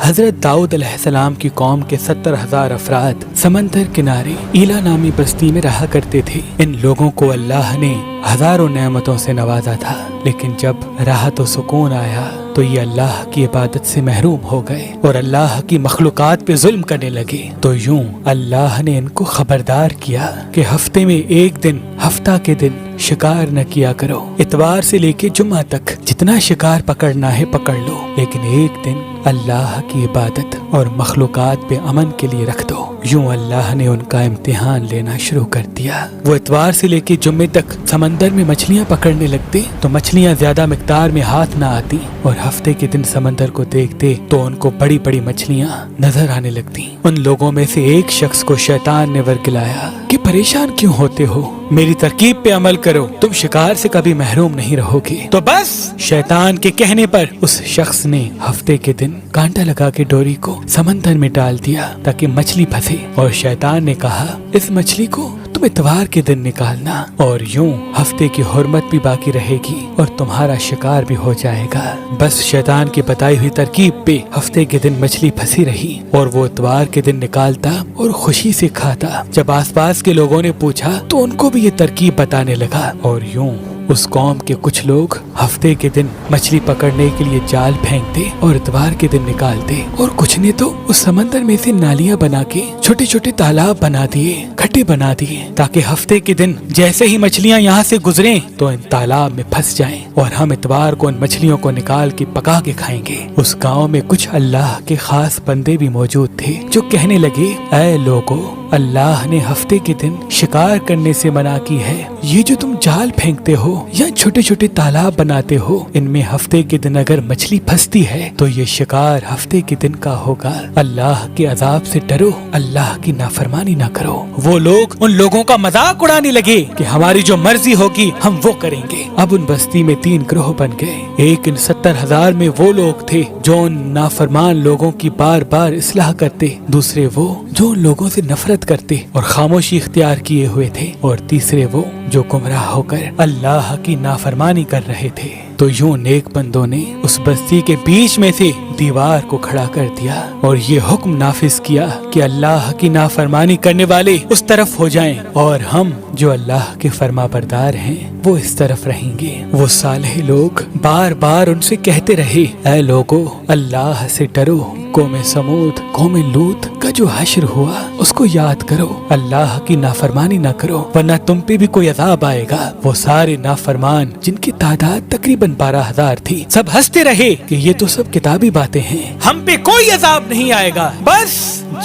حضرت داؤد علیہ السلام کی قوم کے 70,000 افراد سمندر کنارے ایلا نامی بستی میں رہا کرتے تھے۔ ان لوگوں کو اللہ نے ہزاروں نعمتوں سے نوازا تھا، لیکن جب راحت و سکون آیا تو یہ اللہ کی عبادت سے محروم ہو گئے اور اللہ کی مخلوقات پہ ظلم کرنے لگے۔ تو یوں اللہ نے ان کو خبردار کیا کہ ہفتے میں ایک دن، ہفتہ کے دن شکار نہ کیا کرو۔ اتوار سے لے کے جمعہ تک جتنا شکار پکڑنا ہے پکڑ لو، لیکن ایک دن اللہ کی عبادت اور مخلوقات پہ امن کے لیے رکھ دو۔ یوں اللہ نے ان کا امتحان لینا شروع کر دیا۔ وہ اتوار سے لے کے جمعے تک سمندر میں مچھلیاں پکڑنے لگتے تو مچھلیاں زیادہ مقدار میں ہاتھ نہ آتی، اور ہفتے کے دن سمندر کو دیکھتے تو ان کو بڑی بڑی مچھلیاں نظر آنے لگتی۔ ان لوگوں میں سے ایک شخص کو شیطان نے ورگلایا کہ پریشان کیوں ہوتے ہو، میری ترکیب پہ عمل کرو، تم شکار سے کبھی محروم نہیں رہو گے۔ تو بس شیطان کے کہنے پر اس شخص نے ہفتے کے دن کانٹا لگا کے ڈوری کو سمندر میں ڈال دیا تاکہ مچھلی پھنسے، اور شیطان نے کہا اس مچھلی کو تم اتوار کے دن نکالنا، اور یوں ہفتے کی حرمت بھی باقی رہے گی اور تمہارا شکار بھی ہو جائے گا۔ بس شیطان کی بتائی ہوئی ترکیب پہ ہفتے کے دن مچھلی پھنسی رہی اور وہ اتوار کے دن نکالتا اور خوشی سے کھاتا۔ جب آس پاس کے لوگوں نے پوچھا تو ان کو بھی یہ ترکیب بتانے لگا، اور یوں اس قوم کے کچھ لوگ ہفتے کے دن مچھلی پکڑنے کے لیے جال پھینکتے اور اتوار کے دن نکالتے، اور کچھ نے تو اس سمندر میں سے نالیاں بنا کے چھوٹے چھوٹے تالاب بنا دیے، کھڈے بنا دیے، تاکہ ہفتے کے دن جیسے ہی مچھلیاں یہاں سے گزریں تو ان تالاب میں پھنس جائیں اور ہم اتوار کو ان مچھلیوں کو نکال کے پکا کے کھائیں گے۔ اس گاؤں میں کچھ اللہ کے خاص بندے بھی موجود تھے جو کہنے لگے، اے لوگو، اللہ نے ہفتے کے دن شکار کرنے سے منع کی ہے۔ یہ جو تم جال پھینکتے ہو یا چھوٹے چھوٹے تالاب بناتے ہو، ان میں ہفتے کے دن اگر مچھلی پھنستی ہے تو یہ شکار ہفتے کے دن کا ہوگا۔ اللہ کے عذاب سے ڈرو، اللہ کی نافرمانی نہ کرو۔ وہ لوگ ان لوگوں کا مذاق اڑانے لگے کہ ہماری جو مرضی ہوگی ہم وہ کریں گے۔ اب ان بستی میں 3 گروہ بن گئے۔ ایک ان 70,000 میں وہ لوگ تھے جو ان نافرمان لوگوں کی بار بار اصلاح کرتے، دوسرے وہ جو ان لوگوں سے نفرت کرتے اور خاموشی اختیار کیے ہوئے تھے، اور تیسرے وہ جو گمراہ ہو کر اللہ کی نافرمانی کر رہے تھے۔ تو یوں نیک بندوں نے اس بستی کے بیچ میں سے دیوار کو کھڑا کر دیا اور یہ حکم نافذ کیا کہ اللہ کی نافرمانی کرنے والے اس طرف ہو جائیں اور ہم جو اللہ کے فرما بردار ہیں وہ اس طرف رہیں گے۔ وہ صالح لوگ بار بار ان سے کہتے رہے، اے لوگو، اللہ سے ڈرو، قوم سمود، قوم لوط کا جو حشر ہوا اس کو یاد کرو، اللہ کی نافرمانی نہ کرو ورنہ تم پہ بھی کوئی عذاب آئے گا۔ وہ سارے نافرمان جن کی تعداد تقریباً 12,000 تھی، سب ہنستے رہے کہ یہ تو سب کتابی باتیں ہیں، ہم پہ کوئی عذاب نہیں آئے گا۔ بس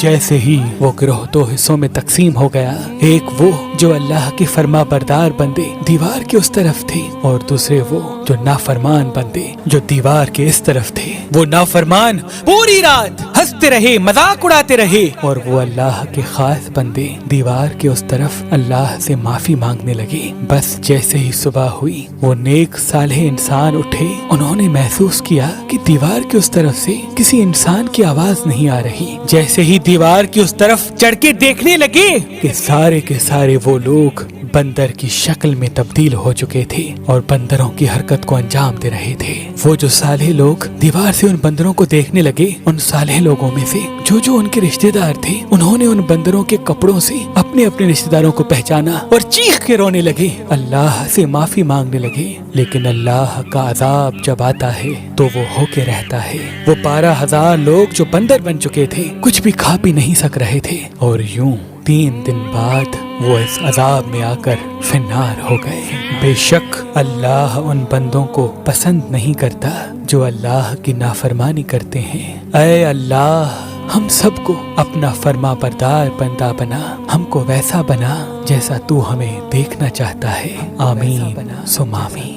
جیسے ہی وہ گروہ 2 حصوں میں تقسیم ہو گیا، ایک وہ جو اللہ کے فرما بردار بندے دیوار کے اس طرف تھے، اور دوسرے وہ جو نافرمان بندے جو دیوار کے اس طرف تھے۔ وہ نافرمان پوری رات ہنستے رہے، مذاق اڑاتے رہے، اور وہ اللہ کے خاص بندے دیوار کے اس طرف اللہ سے معافی مانگنے لگے۔ بس جیسے ہی صبح ہوئی، وہ نیک صالح انسان اٹھے، انہوں نے محسوس کیا کہ دیوار کے اس طرف سے کسی انسان کی آواز نہیں آ رہی۔ جیسے ہی دیوار کی اس طرف چڑھ کے دیکھنے لگے کہ سارے کے سارے وہ لوگ بندر کی شکل میں تبدیل ہو چکے تھے اور بندروں کی حرکت کو انجام دے رہے تھے۔ وہ جو صالح لوگ دیوار سے ان بندروں کو دیکھنے لگے، ان صالح لوگوں میں سے جو ان کے رشتہ دار تھے، انہوں نے ان بندروں کے کپڑوں سے اپنے اپنے رشتہ داروں کو پہچانا اور چیخ کے رونے لگے، اللہ سے معافی مانگنے لگے۔ لیکن اللہ کا عذاب جب آتا ہے تو وہ ہو کے رہتا ہے۔ وہ 12,000 لوگ جو بندر بن چکے تھے کچھ بھی کھا پی نہیں سک رہے تھے، اور یوں 3 دن بعد وہ اس عذاب میں آ کر فنار ہو گئے۔ بے شک اللہ ان بندوں کو پسند نہیں کرتا جو اللہ کی نافرمانی کرتے ہیں۔ اے اللہ، ہم سب کو اپنا فرما بردار بندہ بنا، ہم کو ویسا بنا جیسا تو ہمیں دیکھنا چاہتا ہے۔ آمین ثم آمین۔